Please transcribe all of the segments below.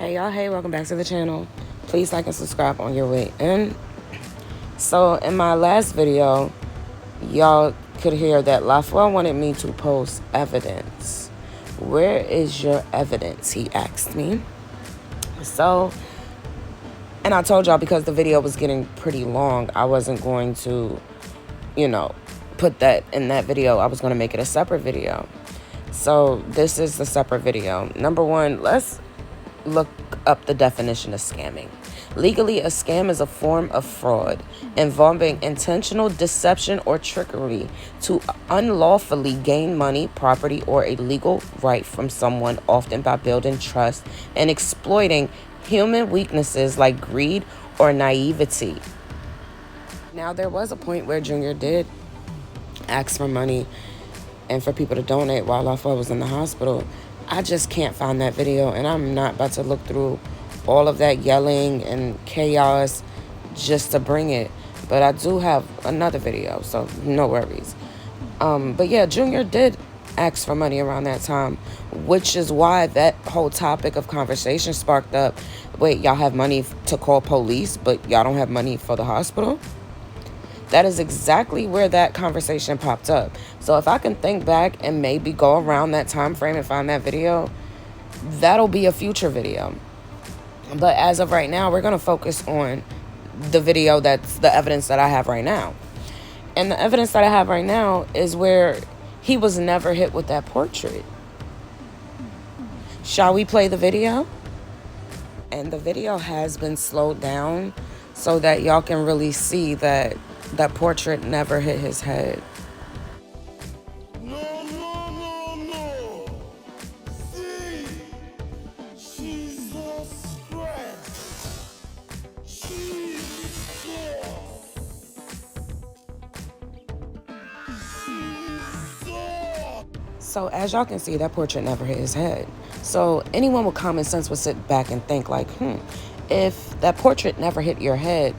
Hey y'all, hey, welcome back to the channel. Please like and subscribe on your way in. So in my last video, y'all could hear that Lafwell wanted me to post evidence. Where is your evidence? He asked me. So, and I told y'all because the video was getting pretty long, I wasn't going to, put that in that video. I was going to make it a separate video. So this is the separate video. Number one, let's look up the definition of scamming. Legally, a scam is a form of fraud involving intentional deception or trickery to unlawfully gain money, property, or a legal right from someone, often by building trust and exploiting human weaknesses like greed or naivety. Now, there was a point where Junior did ask for money and for people to donate while Lafwell was in the hospital. I just can't find that video, and I'm not about to look through all of that yelling and chaos just to bring it. But I do have another video, so no worries. But yeah, Junior did ask for money around that time, which is why that whole topic of conversation sparked up. Wait, y'all have money to call police, but y'all don't have money for the hospital? That is exactly where that conversation popped up. So if I can think back and maybe go around that time frame and find that video, that'll be a future video. But as of right now, we're going to focus on the video that's the evidence that I have right now. And the evidence that I have right now is where he was never hit with that portrait. Shall we play the video? And the video has been slowed down so that y'all can really see that that portrait never hit his head. No. See, Jesus Christ. Jesus. So as y'all can see, that portrait never hit his head. So anyone with common sense would sit back and think like, if that portrait never hit your head,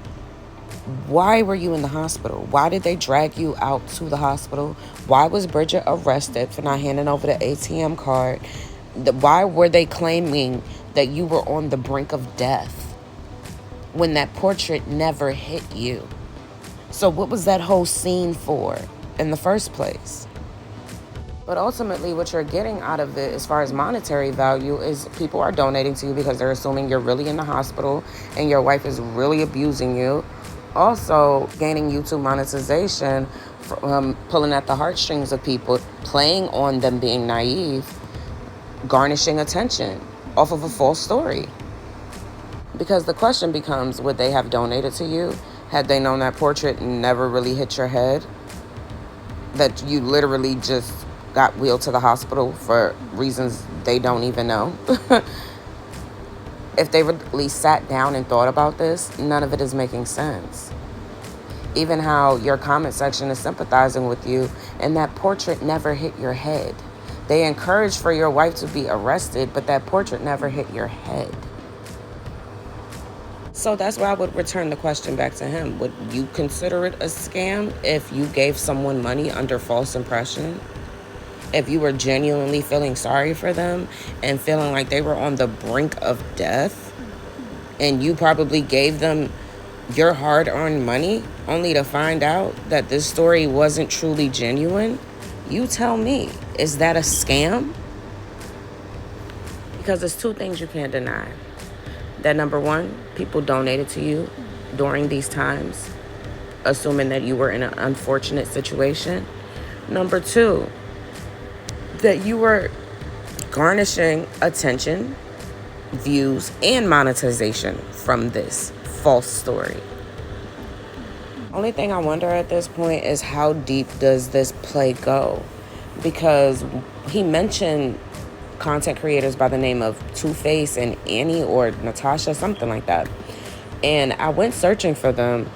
why were you in the hospital? Why did they drag you out to the hospital? Why was Bridget arrested for not handing over the ATM card? Why were they claiming that you were on the brink of death when that portrait never hit you? So what was that whole scene for in the first place? But ultimately, what you're getting out of it as far as monetary value is people are donating to you because they're assuming you're really in the hospital and your wife is really abusing you. Also, gaining YouTube monetization from pulling at the heartstrings of people, playing on them being naive, garnishing attention off of a false story. Because the question becomes, would they have donated to you had they known that portrait never really hit your head? That you literally just got wheeled to the hospital for reasons they don't even know? If they really sat down and thought about this, none of it is making sense. Even how your comment section is sympathizing with you and that portrait never hit your head. They encouraged for your wife to be arrested, but that portrait never hit your head. So that's why I would return the question back to him. Would you consider it a scam if you gave someone money under false impression? If you were genuinely feeling sorry for them and feeling like they were on the brink of death, and you probably gave them your hard-earned money only to find out that this story wasn't truly genuine, you tell me, is that a scam? Because there's two things you can't deny. That number one, people donated to you during these times, assuming that you were in an unfortunate situation. Number two, that you were garnishing attention, views, and monetization from this false story. Only thing I wonder at this point is how deep does this play go? Because he mentioned content creators by the name of Two-Face and Annie or Natasha, something like that. And I went searching for them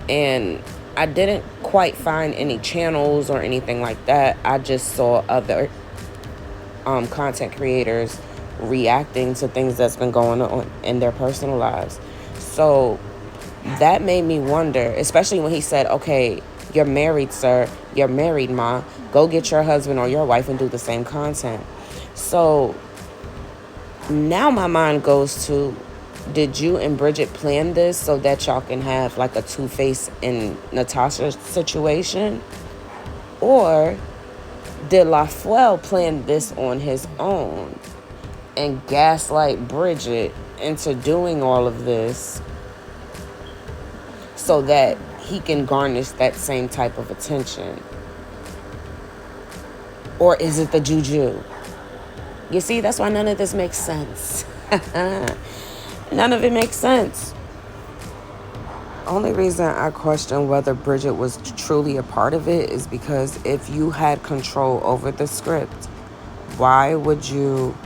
and I didn't quite find any channels or anything like that. I just saw other content creators reacting to things that's been going on in their personal lives. So that made me wonder, especially when he said, okay, you're married, sir, you're married, ma, go get your husband or your wife and do the same content. So Now my mind goes to, did you and Bridget plan this so that y'all can have like a Two-Face in Natasha's situation? Or did Lafwell plan this on his own and gaslight Bridget into doing all of this so that he can garnish that same type of attention? Or is it the juju? You see, that's why none of this makes sense. None of it makes sense. Only reason I question whether Bridget was truly a part of it is because if you had control over the script, why would you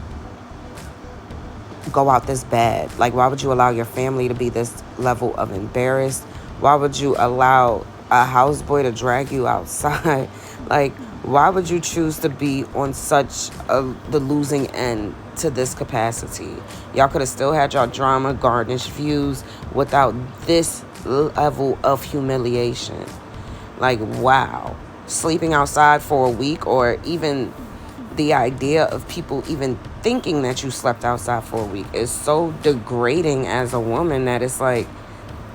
go out this bad? Like, why would you allow your family to be this level of embarrassed? Why would you allow a houseboy to drag you outside? Like, why would you choose to be on the losing end to this capacity? Y'all could have still had y'all drama, garnished views without this level of humiliation. Like, wow. Sleeping outside for a week, or even the idea of people even thinking that you slept outside for a week is so degrading as a woman that it's like,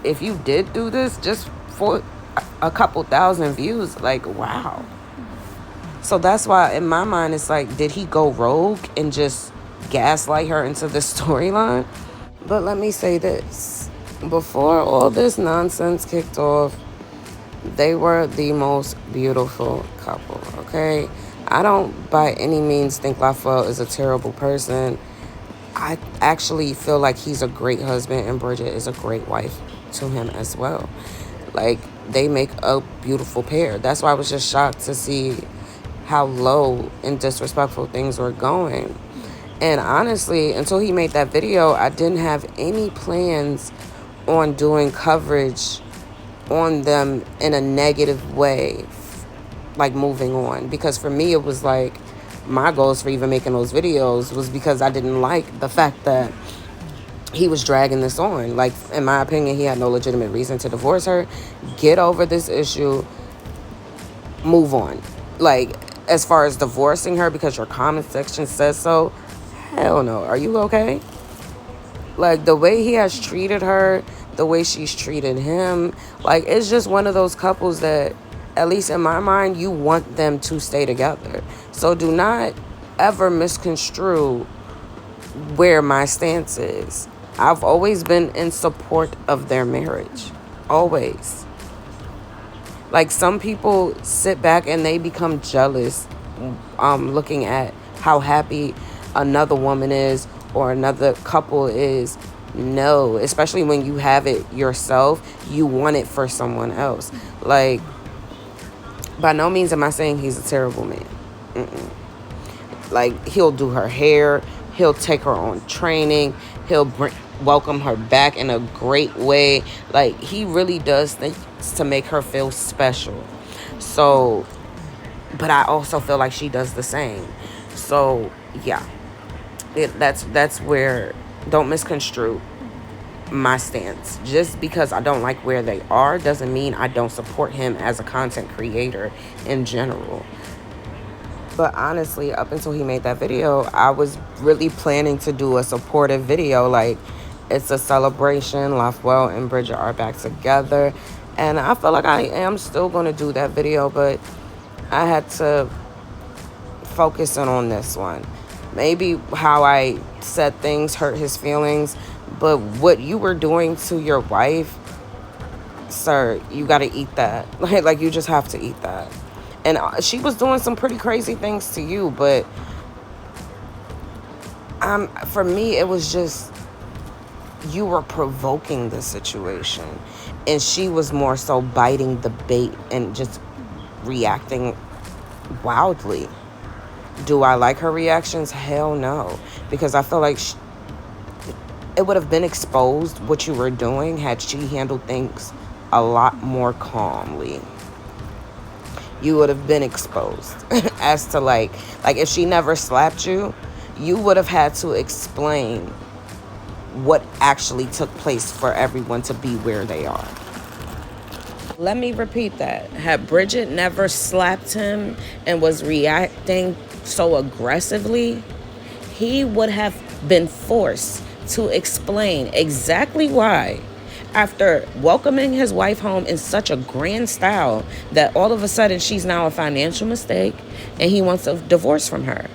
if you did do this just for a couple thousand views, like, wow. So that's why in my mind it's like, did he go rogue and just gaslight her into the storyline? But let me say this. Before all this nonsense kicked off, they were the most beautiful couple, okay? I don't by any means think Lafwell is a terrible person. I actually feel like he's a great husband and Bridget is a great wife to him as well. Like, they make a beautiful pair. That's why I was just shocked to see how low and disrespectful things were going. And honestly, until he made that video, I didn't have any plans on doing coverage on them in a negative way, like moving on. Because for me, it was like, my goals for even making those videos was because I didn't like the fact that he was dragging this on. Like, in my opinion, he had no legitimate reason to divorce her. Get over this issue. Move on. Like, as far as divorcing her because your comment section says so, hell no. Are you okay? Like, the way he has treated her, the way she's treated him, like, it's just one of those couples that, at least in my mind, you want them to stay together. So do not ever misconstrue where my stance is. I've always been in support of their marriage. Always. Like, some people sit back and they become jealous looking at how happy another woman is or another couple is. No, especially when you have it yourself, you want it for someone else. Like, by no means am I saying he's a terrible man. Like, he'll do her hair, he'll take her on training, he'll welcome her back in a great way. Like, he really does things to make her feel special. So, but I also feel like she does the same. So, yeah, that's where, don't misconstrue my stance. Just because I don't like where they are doesn't mean I don't support him as a content creator in general. But honestly, up until he made that video, I was really planning to do a supportive video. Like, it's a celebration. Lafwell and Bridget are back together. And I feel like I am still going to do that video, but I had to focus in on this one. Maybe how I said things hurt his feelings, but what you were doing to your wife, sir, you got to eat that. Like, you just have to eat that. And she was doing some pretty crazy things to you, but for me, it was just, you were provoking the situation. And she was more so biting the bait and just reacting wildly. Do I like her reactions? Hell no. Because I feel like it would have been exposed what you were doing had she handled things a lot more calmly. You would have been exposed as to like if she never slapped you, you would have had to explain what actually took place for everyone to be where they are. Let me repeat that. Had Bridget never slapped him and was reacting so aggressively, he would have been forced to explain exactly why, after welcoming his wife home in such a grand style, that all of a sudden she's now a financial mistake and he wants a divorce from her.